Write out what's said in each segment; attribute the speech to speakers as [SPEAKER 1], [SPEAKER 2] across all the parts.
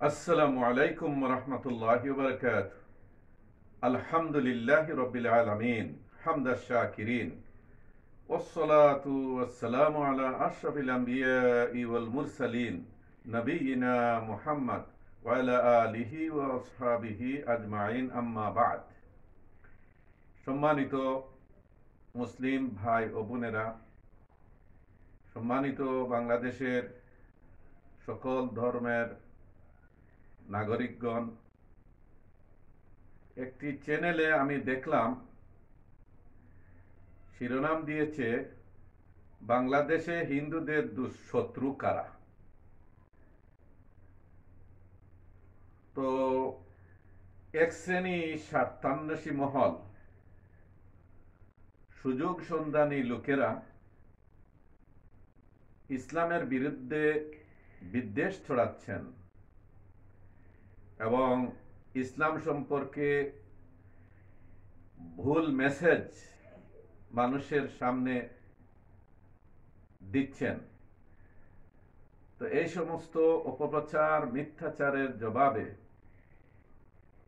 [SPEAKER 1] আসসালামু আলাইকুম রহমতুল্লাহি ওয়া বারাকাতুহু। আলহামদুলিল্লাহি রাব্বিল আলামিন হামদাশ শাকিরিন ওয়াসসালাতু ওয়াসসালামু আলা আশরাফিল আমবিয়াই ওয়াল মুরসালিন নবিয়িনা মুহাম্মদ ওয়া আলা আলিহি ওয়া আসহাবিহি আজমাইন, আম্মা বা'দ। সম্মানিত মুসলিম ভাই ও বোনেরা, সম্মানিত বাংলাদেশের সকল ধর্মের নাগরিকগণ, একটি চ্যানেলে আমি দেখলাম শিরোনাম দিয়েছে বাংলাদেশে হিন্দুদের দুঃশত্রু কারা। তো এক শ্রেণী স্বার্থান্বেষী মহল, সুযোগ সন্ধানী লোকেরা ইসলামের বিরুদ্ধে বিদ্বেষ ছড়াচ্ছেন এবং ইসলাম সম্পর্কে ভুল মেসেজ মানুষের সামনে দিচ্ছেন। তো এই সমস্ত অপপ্রচার, মিথ্যাচারের জবাবে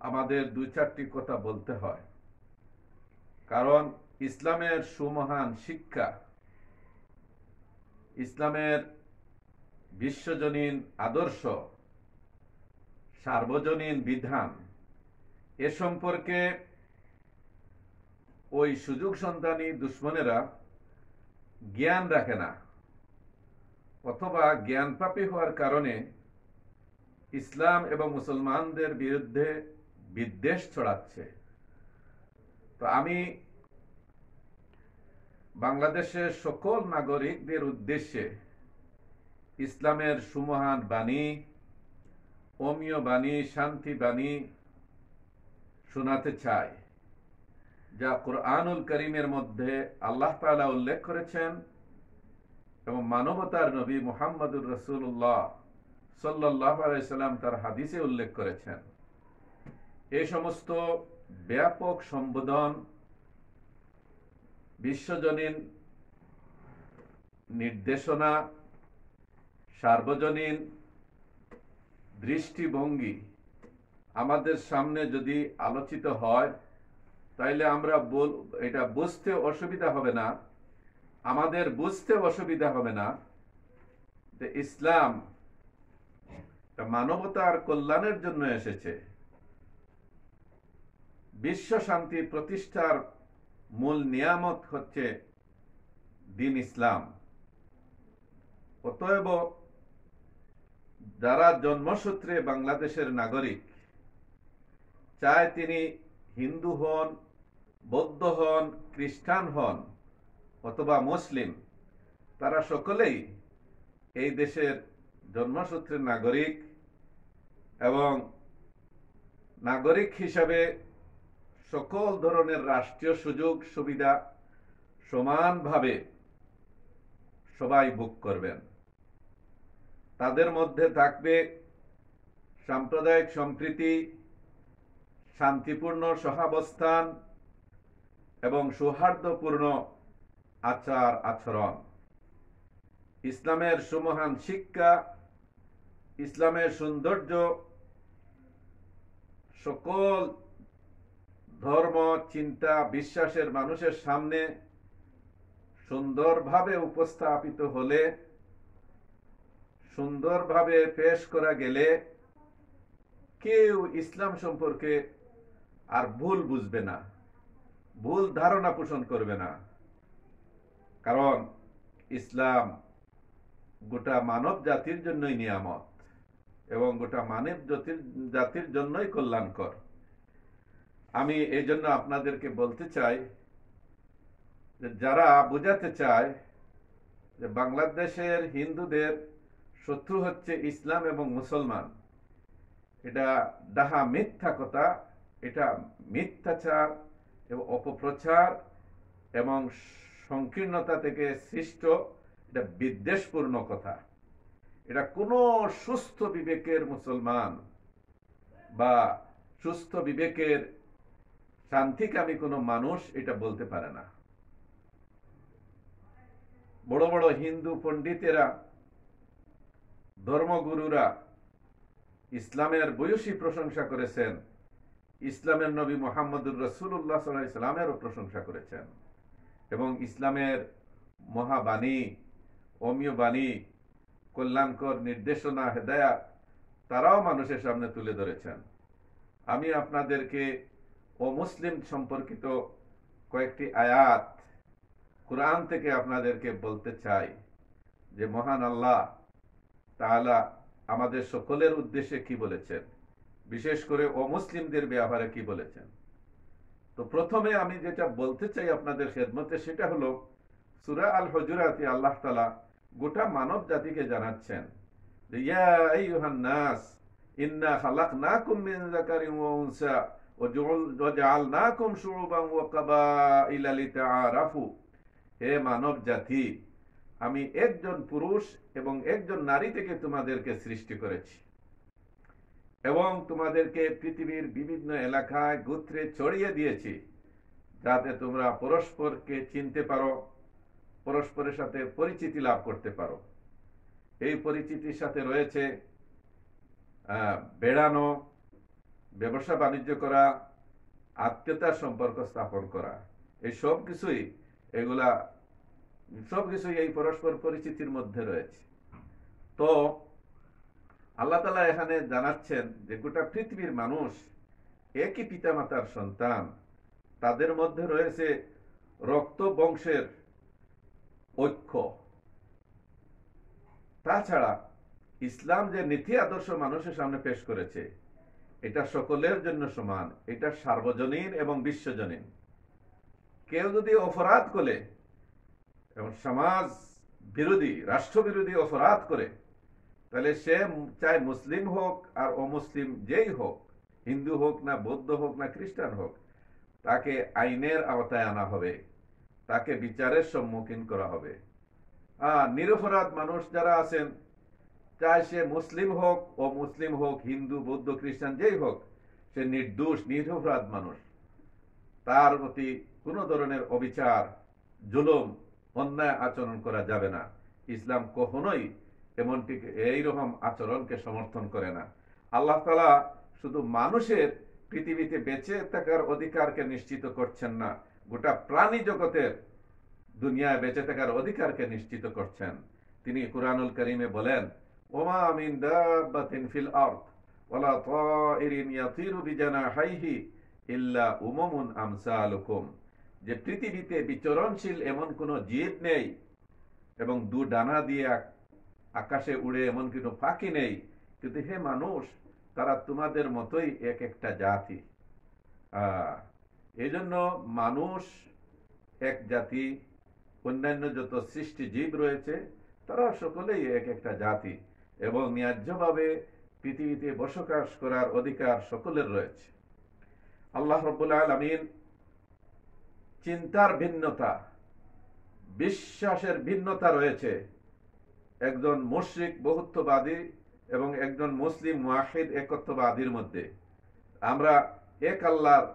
[SPEAKER 1] আমাদের দুই চারটি কথা বলতে হয়, কারণ ইসলামের সুমহান শিক্ষা, ইসলামের বিশ্বজনীন আদর্শ, সার্বজনীন বিধান, এ সম্পর্কে ওই সুযোগ সন্ধানী দুশ্মনেরা জ্ঞান রাখে না, অথবা জ্ঞানপাপী হওয়ার কারণে ইসলাম এবং মুসলমানদের বিরুদ্ধে বিদ্বেষ ছড়াচ্ছে। তো আমি বাংলাদেশের সকল নাগরিকদের উদ্দেশ্যে ইসলামের সুমহান বাণী, অমীয় বাণী, শান্তি বাণী শোনাতে চাই, যা কুরআনুল কারীমের মধ্যে আল্লাহ তাআলা উল্লেখ করেছেন এবং মানবতার নবী মুহাম্মদুর রাসূলুল্লাহ সাল্লাল্লাহু আলাইহি সাল্লাম তার হাদিসে উল্লেখ করেছেন। এই সমস্ত ব্যাপক সম্বোধন, বিশ্বজনীন নির্দেশনা, সার্বজনীন দৃষ্টিভঙ্গি আমাদের সামনে যদি আলোচিত হয়, তাইলে আমরা এটা বুঝতে অসুবিধা হবে না, আমাদের বুঝতে অসুবিধা হবে না যে ইসলাম মানবতার কল্যাণের জন্য এসেছে, বিশ্ব শান্তি প্রতিষ্ঠার মূল নিয়ামত হচ্ছে দ্বীন ইসলাম। অতএব যারা জন্মসূত্রে বাংলাদেশের নাগরিক, চায় তিনি হিন্দু হন, বৌদ্ধ হন, খ্রিস্টান হন অথবা মুসলিম, তারা সকলেই এই দেশের জন্মসূত্রের নাগরিক এবং নাগরিক হিসাবে সকল ধরনের রাষ্ট্রীয় সুযোগ সুবিধা সমানভাবে সবাই ভোগ করবেন। তাদের মধ্যে থাকবে সাম্প্রদায়িক সম্প্রীতি, শান্তিপূর্ণ সহাবস্থান এবং সৌহার্দ্যপূর্ণ আচার আচরণ। ইসলামের সুমহান শিক্ষা, ইসলামের সৌন্দর্য সকল ধর্ম, চিন্তা, বিশ্বাসের মানুষের সামনে সুন্দরভাবে উপস্থাপিত হলে, সুন্দরভাবে পেশ করা গেলে কেউ ইসলাম সম্পর্কে আর ভুল বুঝবে না, ভুল ধারণা পোষণ করবে না। কারণ ইসলাম গোটা মানব জাতির জন্যই নিয়ামত এবং গোটা মানব জাতির জন্যই কল্যাণকর। আমি এই জন্য আপনাদেরকে বলতে চাই যে যারা বোঝাতে চায় যে বাংলাদেশের হিন্দুদের শত্রু হচ্ছে ইসলাম এবং মুসলমান, এটা ডাহা মিথ্যা কথা, এটা মিথ্যাচার এবং অপপ্রচার এবং সংকীর্ণতা থেকে সৃষ্ট এটা বিদ্বেষপূর্ণ কথা। এটা কোনো সুস্থ বিবেকের মুসলমান বা সুস্থ বিবেকের শান্তিকামী কোনো মানুষ এটা বলতে পারে না। বড় বড় হিন্দু পণ্ডিতেরা, ধর্মগুরুরা ইসলামের বয়সী প্রশংসা করেছেন, ইসলামের নবী মুহাম্মদুর রাসূলুল্লাহ সাল্লাল্লাহু আলাইহি সাল্লামেরও প্রশংসা করেছেন, এবং ইসলামের মহাবাণী, অমীয় বাণী, কল্যাণকর নির্দেশনা, হেদায়াত তারাও মানুষের সামনে তুলে ধরেছেন। আমি আপনাদেরকে অমুসলিম সম্পর্কিত কয়েকটি আয়াত কুরআন থেকে আপনাদেরকে বলতে চাই যে মহান আল্লাহ তাআলা আমাদের সকলের উদ্দেশ্যে কি বলেছেন, বিশেষ করে অমুসলিমদের ব্যাপারে কি বলেছেন। তো প্রথমে আমি যেটা বলতে চাই আপনাদের খেদমতে, সেটা হলো সূরা আল হুজুরাতে আল্লাহ তাআলা গোটা মানব জাতিকে জানাচ্ছেন যে ইয়া আইয়ুহান নাস ইন্না খালাকনাকুম মিন যাকারিন ওয়া উনসা ওয়া জাআলনাকুম শুউবান ওয়া কাবাইলা লিতাআরাফু। হে মানব জাতি, আমি একজন পুরুষ এবং একজন নারী থেকে তোমাদেরকে সৃষ্টি করেছি এবং তোমাদেরকে পৃথিবীর বিভিন্ন এলাকায় গোত্রে ছড়িয়ে দিয়েছি, যাতে তোমরা পরস্পরকে চিনতে পারো, পরস্পরের সাথে পরিচিতি লাভ করতে পারো। এই পরিচিতির সাথে রয়েছে বেড়ানো, ব্যবসা বাণিজ্য করা, আত্মীয়তার সম্পর্ক স্থাপন করা। এই সব কিছুই এই পরস্পর পরিচিতির মধ্যে রয়েছে। তো আল্লাহ তাআলা এখানে জানাচ্ছেন যে গোটা পৃথিবীর মানুষ একই পিতামাতার সন্তান, তাদের মধ্যে রয়েছে রক্ত বংশের ঐক্য। তাছাড়া ইসলাম যে নীতি আদর্শ মানুষের সামনে পেশ করেছে, এটা সকলের জন্য সমান, এটা সার্বজনীন এবং বিশ্বজনীন। কেউ যদি অপরাধ করে এবং সমাজ বিরোধী, রাষ্ট্রবিরোধী অপরাধ করে, তাহলে সে চাই মুসলিম হোক আর অমুসলিম যেই হোক, হিন্দু হোক না বৌদ্ধ হোক না খ্রিস্টান হোক, তাকে আইনের আওতায় আনা হবে, তাকে বিচারের সম্মুখীন করা হবে। নিরপরাধ মানুষ যারা আছেন, চাই সে মুসলিম হোক অমুসলিম হোক, হিন্দু বৌদ্ধ খ্রিস্টান যেই হোক, সে নির্দোষ নিরপরাধ মানুষ, তার প্রতি কোনো ধরনের অবিচার, জুলুম, অন্যায় আচরণ করা যাবে না। ইসলাম কখনোই এমনটি এইরকম আচরণকে সমর্থন করে না। আল্লাহ তাআলা শুধু মানুষের পৃথিবীতে বেঁচে থাকার অধিকারকে নিশ্চিত করছেন না, গোটা প্রাণী জগতের দুনিয়ায় বেঁচে থাকার অধিকারকে নিশ্চিত করছেন। তিনি কুরআনুল কারীমে বলেন, ওমা মিন দাব্বাতিন ফিল আরদ ওয়ালা তাইরিন ইয়াতিরু বিজানাহিহি ইল্লা উমামুন আমসালুকুম। যে পৃথিবীতে বিচরণশীল এমন কোন জীব নেই এবং দু ডানা দিয়ে আকাশে উড়ে এমন কোনো পাখি নেই, কিন্তু হে মানুষ, তারা তোমাদের মতোই এক একটা জাতি। এই জন্য মানুষ এক জাতি, অন্যান্য যত সৃষ্টি জীব রয়েছে তারা সকলেই এক একটা জাতি, এবং ন্যায্যভাবে পৃথিবীতে বসবাস করার অধিকার সকলের রয়েছে। আল্লাহ রাব্বুল আলামিন চিন্তার ভিন্নতা, বিশ্বাসের ভিন্নতা রয়েছে একজন মুশরিক বহুত্ববাদী এবং একজন মুসলিম মুওয়াহিদ একত্ববাদীর মধ্যে। আমরা এক আল্লাহর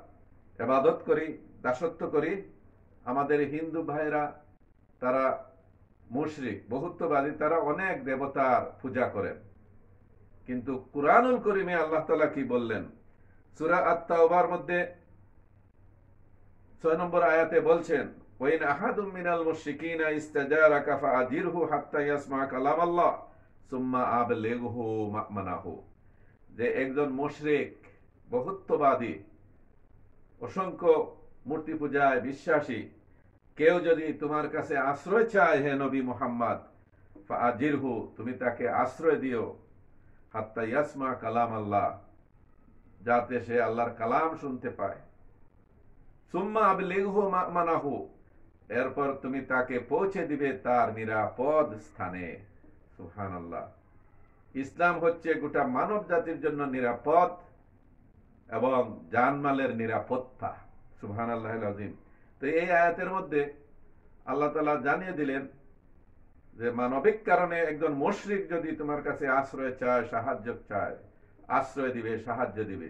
[SPEAKER 1] ইবাদত করি, দাসত্ব করি। আমাদের হিন্দু ভাইরা তারা মুশরিক বহুত্ববাদী, তারা অনেক দেবতার পূজা করেন। কিন্তু কুরআনুল কারীমে আল্লাহ তাআলা কি বললেন? সূরা আত-তাওবার মধ্যে 6 নম্বর আয়াতে বলছেন, ওয়াইন আহাদুম মিনাল মুশরিকিনা ইস্তাজারাকা ফাআজিরহু হাত্তা ইয়াসমা কালামাল্লাহ সুম্মা আবলিগহু মা'মানাহু। যে একজন মুশরিক বহুত্ববাদী, অসংখ্য মূর্তি পূজায় বিশ্বাসী কেউ যদি তোমার কাছে আশ্রয় চায়, হে নবী মুহাম্মদ, ফাআজিরহু, তুমি তাকে আশ্রয় দিও, হাত্তা ইয়াসমা কালামাল্লাহ, যাতে সে আল্লাহর কালাম শুনতে পায়। সুম্মা আবলিগহু মা'মানাহু, এরপর তুমি তাকে পৌঁছে দিবে তার নিরাপদ স্থানে। সুবহানাল্লাহ। ইসলাম হচ্ছে গোটা মানব জাতির জন্য নিরাপদ এবং জানমালের নিরাপত্তা। সুবহানাল্লাহিল আযীম। তো এই আয়াতের মধ্যে আল্লাহ তাআলা জানিয়ে দিলেন যে মানবিক কারণে একজন মুশরিক যদি তোমার কাছে আশ্রয় চায়, সাহায্য চায়, আশ্রয় দিবে, সাহায্য দিবে।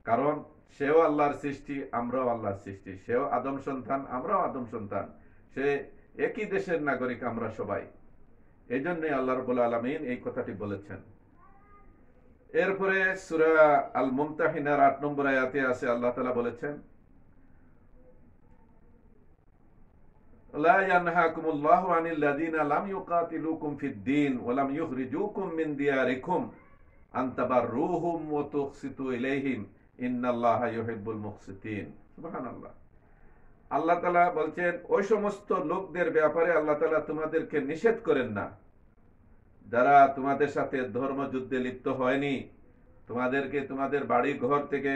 [SPEAKER 1] কারণ সেও আল্লাহর সৃষ্টি, আমরাও আল্লাহর সৃষ্টি। সেও আদম সন্তান, আমরাও আদম সন্তান। সে একই দেশের নাগরিক আমরা সবাই। এই জন্যই আল্লাহ রাব্বুল আলামিন এই কথাটি বলেছেন। এরপরে সূরা আল মুমতাহিনার ৮ নম্বর আয়াতে আছে, আল্লাহ তাআলা বলেছেন, লা ইয়ানহাকুমুল্লাহু আনিল লাযিনা লাম ইউকাতিলুকুম ফিদ-দীন ওয়া লাম ইউখরিজুকুম মিন দিয়ারিকুম আন তাবাররুহুম ওয়া তুকসিতু ইলাইহিম ইন্নাল্লাহা ইউহিব্বুল মুকসিতিন। সুবহানাল্লাহ। আল্লাহ তাআলা বলছেন, ওই সমস্ত লোকদের ব্যাপারে আল্লাহ তাআলা তোমাদেরকে নিষেধ করেন না যারা তোমাদের সাথে ধর্মযুদ্ধে লিপ্ত হয়নি, তোমাদেরকে তোমাদের বাড়ি ঘর থেকে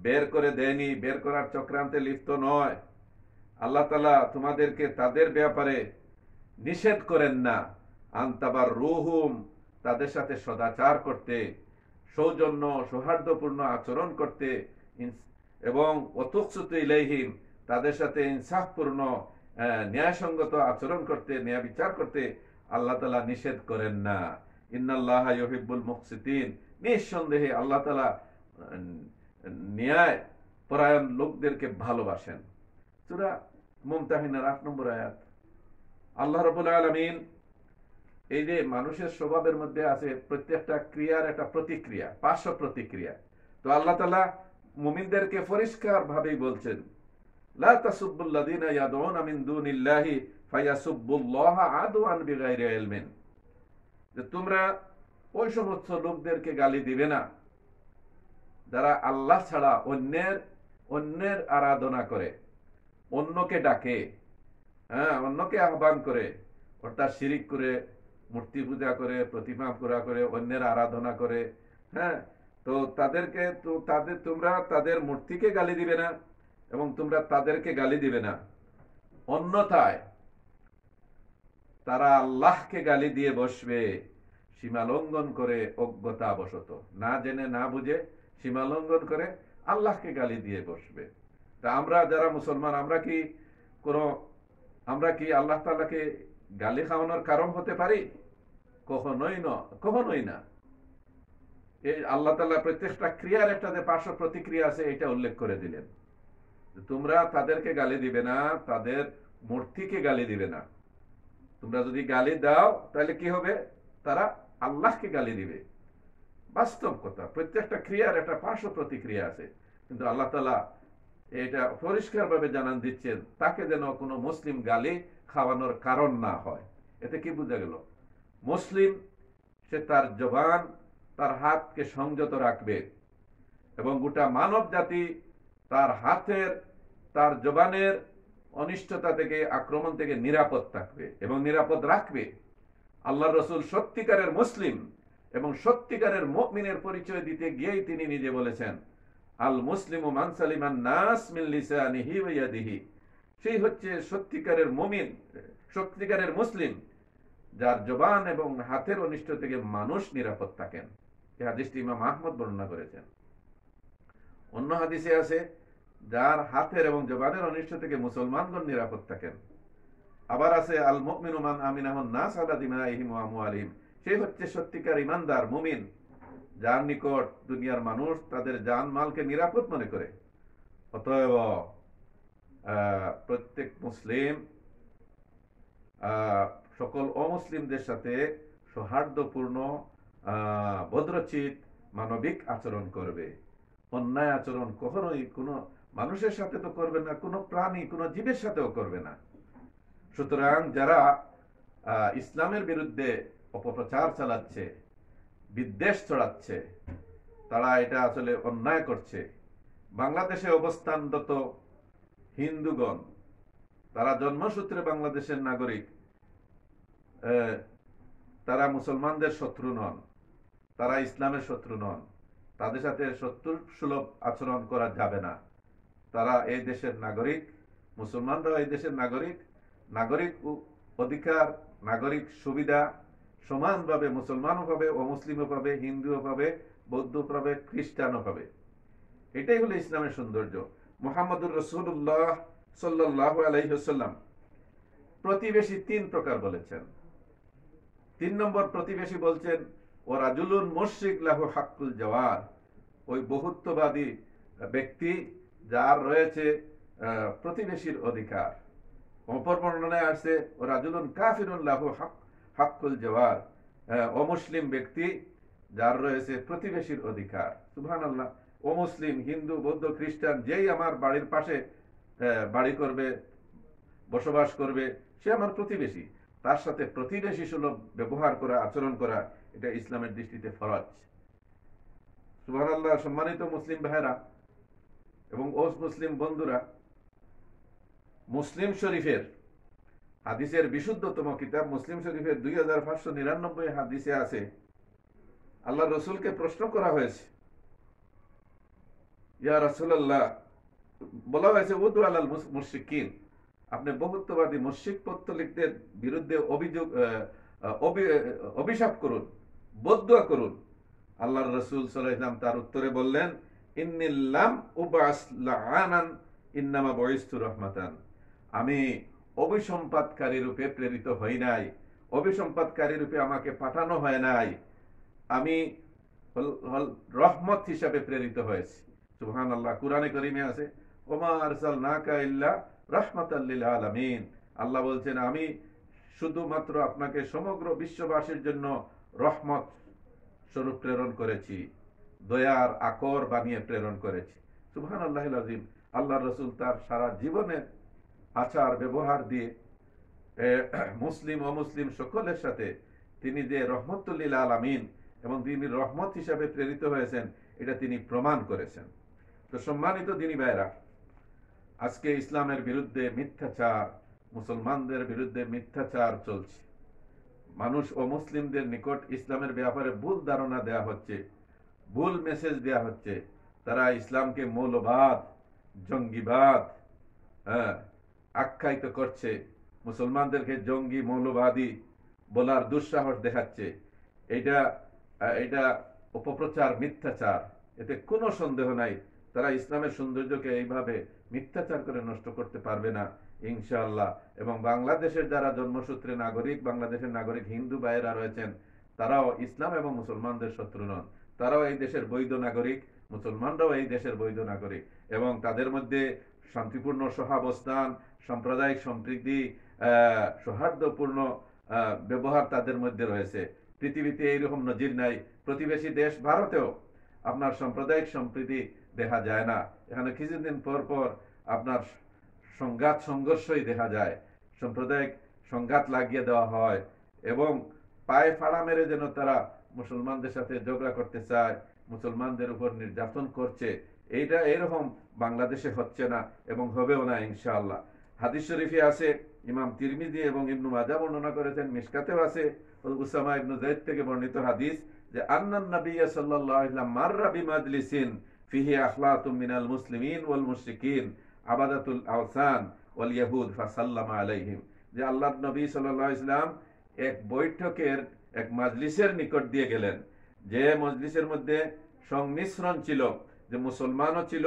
[SPEAKER 1] বের করে দেয়নি, বের করার চক্রান্তে লিপ্ত নয়। আল্লাহ তাআলা তোমাদেরকে তাদের ব্যাপারে নিষেধ করেন না আনতাবার রুহুম, তাদের সাথে সদাচার করতে, সৌজন্য সৌহার্দ্যপূর্ণ আচরণ করতে, এবং ওয়াতুকসিতু ইলাইহিম, তাদের সাথে ইনসাফপূর্ণ ন্যায়সঙ্গত আচরণ করতে, ন্যায় বিচার করতে আল্লাহ তাআলা নিষেধ করেন না। ইন্নাল্লাহা ইউহিব্বুল মুকসিতিন, নিঃসন্দেহে আল্লাহ তাআলা ন্যায় পরায়ণ লোকদেরকে ভালোবাসেন। সূরা মুমতাহিনার ৮ নম্বর আয়াত। আল্লাহ রাব্বুল আলামিন এই যে মানুষের স্বভাবের মধ্যে আছে প্রত্যেকটা ক্রিয়ার একটা প্রতিক্রিয়া, পার্শ্ব প্রতিক্রিয়া। তো আল্লাহ তাআলা মুমিনদেরকে পরিষ্কার ভাবেই বলছেন, লা তাসুব্বুল্লাযীনা ইয়াদউনা মিন দুনিল্লাহি ফায়াসুব্বুল্লাহা আদওয়ান বিগাইরি ইলমিন, যে তোমরা ওই সমস্ত লোকদেরকে গালি দিবে না যারা আল্লাহ ছাড়া অন্যের আরাধনা করে, অন্যকে ডাকে, অন্যকে আহ্বান করে, অর্থাৎ শিরিক করে, মূর্তি পূজা করে, প্রতিমা পূজা করে, অন্যের আরাধনা করে। তো তোমরা তাদের মূর্তিকে গালি দিবে না এবং তোমরা তাদেরকে গালি দিবে না, অন্যথায় তারা আল্লাহকে গালি দিয়ে বসবে সীমা লঙ্ঘন করে, অজ্ঞতাবশত, না জেনে না বুঝে সীমা লঙ্ঘন করে আল্লাহকে গালি দিয়ে বসবে। তা আমরা যারা মুসলমান, আমরা কি আল্লাহ তাআলাকে গালি খাওয়ানোর কারণ হতে পারি? কখনোই না। এই আল্লাহ তাআলা প্রত্যেকটা ক্রিয়ার একটা যে পার্শ্ব প্রতিক্রিয়া আছে এটা উল্লেখ করে দিলেন। তোমরা তাদেরকে গালি দিবে না, তাদের মূর্তিকে গালি দিবে না। তোমরা যদি গালি দাও তাহলে কি হবে? তারা আল্লাহকে গালি দিবে। বাস্তব কথা, প্রত্যেকটা ক্রিয়ার একটা পার্শ্ব প্রতিক্রিয়া আছে, কিন্তু আল্লাহ তাআলা এটা পরিষ্কারভাবে জানান দিচ্ছেন তাকে যেন কোনো মুসলিম গালি খাওয়ানোর কারণ না হয়। এতে কি বোঝা গেল? মুসলিম সে তার জবান, তার হাতকে সংযত রাখবে এবং গোটা মানব জাতি তার হাতের, তার জবানের অনিষ্টতা থেকে, আক্রমণ থেকে নিরাপদ থাকবে এবং নিরাপদ রাখবে। আল্লাহর রাসূল সত্যিকারের মুসলিম এবং সত্যিকারের মুমিনের পরিচয় দিতে গিয়েই তিনি নিজে বলেছেন, আল মুসলিমু মান সালিমান নাস মিন লিসানিহি ওয়া ইয়াদিহি, সেই হচ্ছে সত্যিকারের মুমিন, সত্যিকারের মুসলিম, যার জবান এবং হাতের অনিষ্ট থেকে মানুষ নিরাপদ থাকেন। এই হাদিসটি ইমাম আহমদ বর্ণনা করেছেন। অন্য হাদিসে আছে, যার হাতের এবং জবানের অনিষ্ট থেকে মুসলমানগণ নিরাপদ থাকেন। আবার আছে, আল মুমিনু মান আমিনাহুন নাস আলা দিমাইহিম ওয়া আমওয়ালিহিম, সেই হচ্ছে সত্যিকার ইমানদার মুমিন, যার নিকট দুনিয়ার মানুষ তাদের জান মালকে নিরাপদ মনে করে। অতএব প্রত্যেক মুসলিম সকল অমুসলিমদের সাথে সৌহার্দ্যপূর্ণ, ভদ্রচিত, মানবিক আচরণ করবে। অন্যায় আচরণ কখনোই কোনো মানুষের সাথে তো করবে না, কোনো প্রাণী, কোনো জীবের সাথেও করবে না। সুতরাং যারা ইসলামের বিরুদ্ধে অপপ্রচার চালাচ্ছে, বিদ্বেষ ছড়াচ্ছে, তারা এটা আসলে অন্যায় করছে। বাংলাদেশে অবস্থানরত হিন্দুগণ, তারা জন্মসূত্রে বাংলাদেশের নাগরিক, তারা মুসলমানদের শত্রু নন, তারা ইসলামের শত্রু নন, তাদের সাথে শত্রু সুলভ আচরণ করা যাবে না। তারা এই দেশের নাগরিক, মুসলমানরাও এই দেশের নাগরিক। নাগরিক অধিকার, নাগরিক সুবিধা সমানভাবে মুসলমানও পাবে, অমুসলিমও পাবে, হিন্দুও পাবে, বৌদ্ধও পাবে, খ্রিস্টানও পাবে। এটাই হলো ইসলামের সৌন্দর্য। মুহাম্মদুর রাসূলুল্লাহ সাল্লাল্লাহু আলাইহি ওয়াসাল্লাম প্রতিবেশী 3 প্রকার বলেছেন। 3 নম্বর প্রতিবেশী বলছেন, ও রাজুলুন মুশরিক লাহু হাক্কুল জাওয়ার, ওই বহুত্ববাদী ব্যক্তি যার রয়েছে প্রতিবেশীর অধিকার। অপর বর্ণনায় আসছে, ও রাজুলুন কাফিরুন লাহু হাক্কুল জাওয়ার, অমুসলিম ব্যক্তি যার রয়েছে প্রতিবেশীর অধিকার। সুবহানাল্লাহ। ও মুসলিম, হিন্দু, বৌদ্ধ, খ্রিস্টান যেই আমার বাড়ির পাশে বাড়ি করবে, বসবাস করবে, সে আমার প্রতিবেশী। তার সাথে প্রতিবেশী সুলভ ব্যবহার করা, আচরণ করা, এটা ইসলামের দৃষ্টিতে ফরজ। সুবহানাল্লাহ। সম্মানিত মুসলিম ভাইরা এবং মুসলিম বন্ধুরা, মুসলিম শরীফের হাদিসের বিশুদ্ধতম কিতাব মুসলিম শরীফের 2599 হাদিসে আছে, আল্লাহ রসুলকে প্রশ্ন করা হয়েছে, ইয়া রাসূলুল্লাহ, বলা হয়েছে উদু আলাল মুশরিকিন, আপনি বহুত্ববাদী মুশরিক পৌত্তলিকদের বিরুদ্ধে অভিশাপ করুন, বদদুয়া করুন। আল্লাহর রাসূল সাল্লাল্লাহু আলাইহি ওয়াসাল্লাম তার উত্তরে বললেন, ইন্নিল্লাম উবাস লাআনান ইন্নামা বুইস্তু রাহমাতান, আমি অভিসম্পাদকারী রূপে প্রেরিত হই নাই, অভিসম্পাদকারী রূপে আমাকে পাঠানো হয় নাই, আমি রহমত হিসাবে প্রেরিত হয়েছি। সুবহানাল্লাহ। কুরআনে কারীমে আছে, ওমা আরসালনাকা ইল্লা রাহমাতাল লিল আলামিন, আল্লাহ বলছেন আমি শুধুমাত্র আপনাকে সমগ্র বিশ্ববাসীর জন্য রহমত স্বরূপ প্রেরণ করেছি, দয়ার আকর বানিয়ে প্রেরণ করেছি। সুবহানাল্লাহিল আযীম। আল্লাহর রাসূল তার সারা জীবনের আচার ব্যবহার দিয়ে মুসলিম অমুসলিম সকলের সাথে তিনি যে রহমতুল লিল আলামিন এবং তিনি রহমত হিসাবে প্রেরিত হয়েছেন, এটা তিনি প্রমাণ করেছেন। তো সম্মানিত দিনী ভাইরা, আজকে ইসলামের বিরুদ্ধে মিথ্যাচার, মুসলমানদের বিরুদ্ধে মিথ্যাচার চলছে। মানুষ ও মুসলিমদের নিকট ইসলামের ব্যাপারে ভুল ধারণা দেয়া হচ্ছে, ভুল মেসেজ দেয়া হচ্ছে। তারা ইসলামকে মৌলবাদ, জঙ্গিবাদ আখ্যায়িত করছে, মুসলমানদেরকে জঙ্গি, মৌলবাদী বলার দুঃসাহস দেখাচ্ছে। এটা অপপ্রচার, মিথ্যাচার, এতে কোনো সন্দেহ নাই। তারা ইসলামের সৌন্দর্যকে এইভাবে মিথ্যাচার করে নষ্ট করতে পারবে না ইনশাআল্লাহ। এবং বাংলাদেশের যারা জন্মসূত্রে নাগরিক, বাংলাদেশের নাগরিক হিন্দু ভাইয়েরা রয়েছেন, তারাও ইসলাম এবং মুসলমানদের শত্রু নন। তারাও এই দেশের বৈধ নাগরিক, মুসলমানরাও এই দেশের বৈধ নাগরিক, এবং তাদের মধ্যে শান্তিপূর্ণ সহাবস্থান, সাম্প্রদায়িক সম্প্রীতি, সৌহার্দ্যপূর্ণ ব্যবহার তাদের মধ্যে রয়েছে। পৃথিবীতে এইরকম নজির নাই। প্রতিবেশী দেশ ভারতেও আপনার সাম্প্রদায়িক সম্প্রীতি দেখা যায় না। এখানে কিছুদিন পর পর আপনার সংঘাত, সংঘর্ষই দেখা যায়, সাম্প্রদায়িক সংঘাত লাগিয়ে দেওয়া হয়, এবং পায়ে ফাড়া মেরে যেন তারা মুসলমানদের সাথে ঝগড়া করতে চায়, মুসলমানদের উপর নির্যাতন করছে। এইটা এরকম বাংলাদেশে হচ্ছে না এবং হবেও না ইনশাআল্লাহ। হাদিস শরীফে আছে, ইমাম তিরমিজি এবং ইবনু মাজাহ বর্ণনা করেছেন, মিশকাতেও আছে, উসামা ইবনু যায়েদ থেকে বর্ণিত হাদিস, যে আন্নান নবিয়্য সাল্লাল্লাহু আলাইহি ওয়াসাল্লাম মাররা বিমাজলিসিন ফিহি আখলাতুম মিনাল মুসলিমিন ওয়াল মুশরিকিন আবাদাতুল আওসান ওয়াল ইয়াহুদ ফাসাল্লামা আলাইহিম, যে আল্লাহর নবী সাল্লাল্লাহু আলাইহি ওয়াসাল্লাম এক বৈঠকের, এক মাজলিসের নিকট দিয়ে গেলেন, যে মজলিসের মধ্যে সংমিশ্রণ ছিল, যে মুসলমানও ছিল,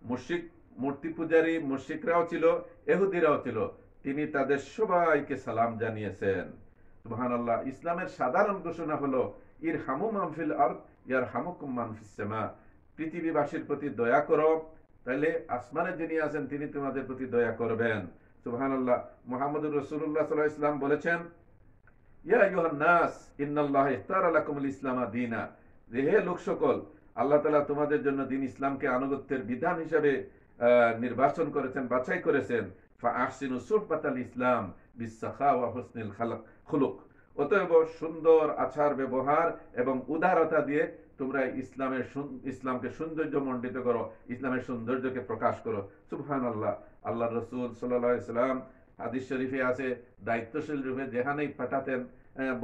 [SPEAKER 1] মুশরিক, মূর্তি পূজারী মুশরিকরাও ছিল, ইহুদিরাও ছিল। তিনি তাদের সবাইকে সালাম জানিয়েছেন। সুবহানাল্লাহ। ইসলামের সাধারণ ঘোষণা হলো, ইরহামু মান ফিল আরদ ইয়ারহামুকুম মান ফিস সামা, পৃথিবীবাসীর প্রতি দয়া করো, তাহলে আসমানে যিনি আছেন তিনি তোমাদের প্রতি দয়া করবেন। সুবহানাল্লাহ। মুহাম্মদুর রাসূলুল্লাহ সাল্লাল্লাহু আলাইহি ওয়াসাল্লাম বলেছেন, ইয়া আইয়ুহান নাস ইন্নাল্লাহা ইখতারা লাকুমুল ইসলামা দীনা, যে হে লোক সকল, আল্লাহ তাআলা তোমাদের জন্য দ্বীন ইসলামকে আনুগত্যের বিধান হিসেবে নির্বাচন করেছেন, বাছাই করেছেন। ফাআহসিনু সুহবাতাল ইসলাম বিসসাখা ওয়া হুসনিল খুলুক, অতএব সুন্দর আচার ব্যবহার এবং উদারতা দিয়ে তোমরা ইসলামকে সৌন্দর্য মণ্ডিত করো, ইসলামের সৌন্দর্যকে প্রকাশ করো। সুবহানাল্লাহ। আল্লাহর রাসূল সাল্লাল্লাহু আলাইহি ওয়াসাল্লাম হাদিস শরীফে আছে, দায়িত্বশীল রূপে যেখানেই পাঠাতেন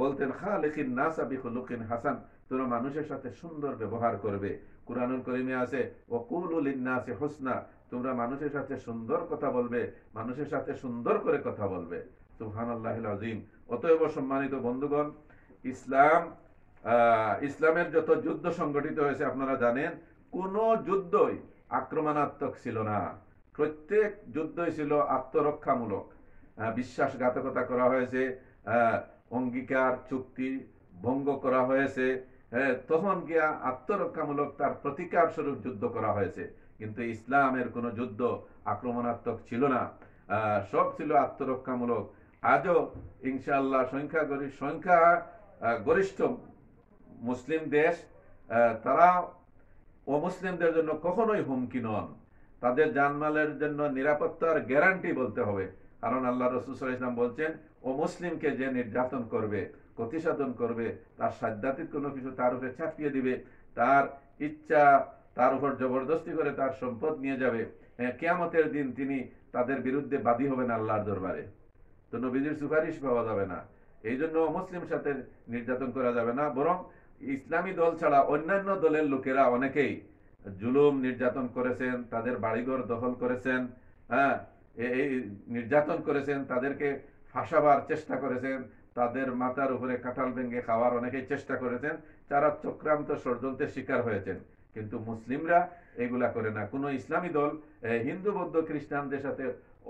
[SPEAKER 1] বলতেন, খালিকিন নাসা বিখুলুকিন হাসান, তোমরা মানুষের সাথে সুন্দর ব্যবহার করবে। কুরআনুল কারীমে আছে, ওয়াকুলু লিন-নাসি হুসনা, তোমরা মানুষের সাথে সুন্দর কথা বলবে, মানুষের সাথে সুন্দর করে কথা বলবে। সুবহানাল্লাহিল আযীম। অতএব সম্মানিত বন্ধুগণ, ইসলামের যত যুদ্ধ সংগঠিত হয়েছে আপনারা জানেন, কোন যুদ্ধই আক্রমণাত্মক ছিল না। প্রত্যেক যুদ্ধই ছিল আত্মরক্ষামূলক। বিশ্বাসঘাতকতা করা হয়েছে, অঙ্গীকার চুক্তি ভঙ্গ করা হয়েছে, তখন গিয়া আত্মরক্ষামূলক তার প্রতিকার স্বরূপ যুদ্ধ করা হয়েছে। কিন্তু ইসলামের কোন যুদ্ধ আক্রমণাত্মক ছিল না, সব ছিল আত্মরক্ষামূলক। আজও ইনশাআল্লাহ সংখ্যা গরিষ্ঠ মুসলিম দেশ, তারা অমুসলিমদের জন্য কখনোই হুমকি নন। তাদের জানমালের জন্য নিরাপত্তার গ্যারান্টি বলতে হবে। কারণ আল্লাহ রাসূল সাল্লাল্লাহু আলাইহি ওয়াসাল্লাম বলছেন, অমুসলিমকে যে নির্যাতন করবে, ক্ষতিসাধন করবে, তার সাধ্যাতীত কোনো কিছু তার উপরে চাপিয়ে দিবে, তার ইচ্ছা তার উপর জবরদস্তি করে তার সম্পদ নিয়ে যাবে, কিয়ামতের দিন তিনি তাদের বিরুদ্ধে বাদী হবেন আল্লাহর দরবারে। তো নবীজির সুপারিশ পাওয়া যাবে না। এই জন্য মুসলিম সাথে নির্যাতন করা যাবে না। বরং ইসলামী দল ছাড়া অন্যান্য দলের লোকেরা অনেকেই জুলুম নির্যাতন করেছেন, তাদের বাড়িঘর দখল করেছেন, হ্যাঁ, এই নির্যাতন করেছেন, তাদেরকে ফাঁসাবার চেষ্টা করেছেন, তাদের মাথার উপরে কাঁঠাল ভেঙে খাওয়ার অনেকেই চেষ্টা করেছেন, তারা চক্রান্ত ষড়যন্ত্রের শিকার হয়েছেন। কিন্তু মুসলিমরা এগুলা করে না। কোনো ইসলামী দল হিন্দু বৌদ্ধ খ্রিস্টানদের সাথে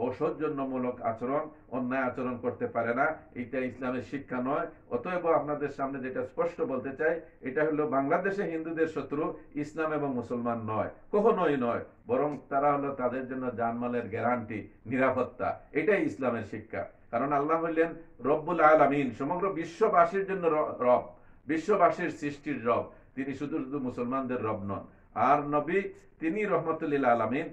[SPEAKER 1] অসৌজন্যমূলক আচরণ, অন্যায় আচরণ করতে পারে না। এটা ইসলামের শিক্ষা নয়। অতএব আপনাদের সামনে যেটা স্পষ্ট বলতে চাই, এটা হলো বাংলাদেশে হিন্দুদের শত্রু ইসলাম এবং মুসলমান নয়, কখনোই নয়। বরং তারা হলো তাদের জন্য জানমালের গ্যারান্টি, নিরাপত্তা। এটাই ইসলামের শিক্ষা। কারণ আল্লাহ হইলেন রব্বুল আলামিন, সমগ্র বিশ্ববাসীর জন্য রব, বিশ্ববাসীর সৃষ্টির রব। তিনি শুধু শুধু মুসলমানদের রব নন। আর নবী তিনি রহমতুল্লিল আলামিন,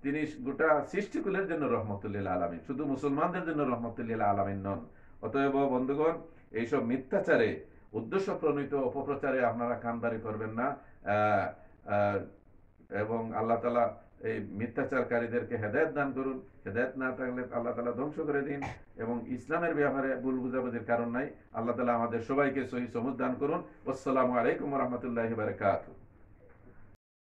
[SPEAKER 1] তিনি গোটা সৃষ্টিকুলের জন্য রহমতুল্লিল আলামিন, শুধু মুসলমানদের জন্য রহমতুল্লিল আলামিন নন। অতএব বন্ধুগণ, এইসব মিথ্যাচারে, উদ্দেশ্য প্রণীত অপপ্রচারে আপনারা কানবাড়ি করবেন না। এবং আল্লাহ তাআলা এই মিথ্যাচারকারীদেরকে হেদায়েত দান করুন। হেদায়েত না থাকলে আল্লাহ তাআলা ধ্বংস করে দিন। এবং ইসলামের ব্যাপারে ভুল বুঝাবুঝির কারণ নাই। আল্লাহ তাআলা আমাদের সবাইকে সহি সমঝ দান করুন। আসসালামু আলাইকুম ওয়া রাহমাতুল্লাহি ওয়া বারাকাতুহু।